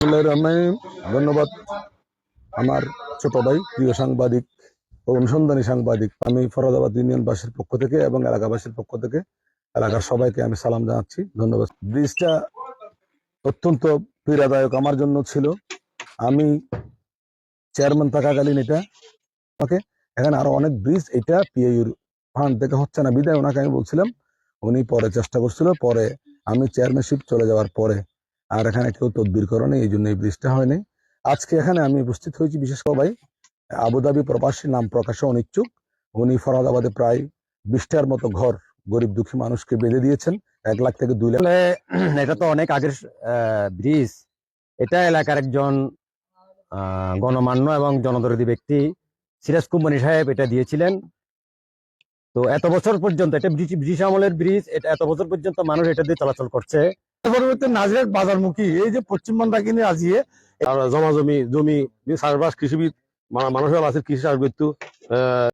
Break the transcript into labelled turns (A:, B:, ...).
A: ধন্যবাদ আমার ছোট ভাই, প্রিয় সাংবাদিক ও অনুসন্ধানী সাংবাদিক। আমি ফরাদাবাদ ইউনিয়নবাসীর পক্ষ থেকে এবং এলাকাবাসীর পক্ষ থেকে এলাকার সবাইকে আমি সালাম জানাচ্ছি, ধন্যবাদ। ব্রিজটা অত্যন্ত পীড়াদায়ক আমার জন্য ছিল। আমি চেয়ারম্যান থাকাকালীন এটা ওকে, এখানে আরো অনেক ব্রিজ এটা পিআইউর ফান্ড থেকে হচ্ছে না বিদায় ওনাকে আমি বলছিলাম, উনি পরে চেষ্টা করছিল, পরে আমি চেয়ারম্যানশিপ চলে যাওয়ার পরে আর এখানে কেউ তদবির করেনি, এই জন্য এই ব্রিজটা হয়নি। আজকে এখানে আমি উপস্থিত হয়েছি বিশেষ করে ভাই আবুধাবি প্রবাসী, নাম প্রকাশে অনিচ্ছুক। উনি ফরাদাবাদে প্রায় 20টার মতো ঘর গরিব দুঃখী মানুষকে বেঁধে দিয়েছেন, 1 লাখ থেকে 2 লাখ।
B: এটা তো অনেক আগের ব্রিজ। এটা এলাকার একজন গণমান্য এবং জনদরদী ব্যক্তি সিরাজ কুম্বানি সাহেব এটা দিয়েছিলেন। তো এত বছর পর্যন্ত এটা ব্রিটিশ আমলের ব্রিজ, এটা এত বছর পর্যন্ত মানুষ এটা দিয়ে চলাচল করছে।
C: পরবর্তী নাজিরাট বাজারমুখী এই যে পশ্চিম মন্দাকিনী আজিয়ে
D: জমি চাষবাস কৃষিবিদ মানুষের আছে কৃষি চাষ করতো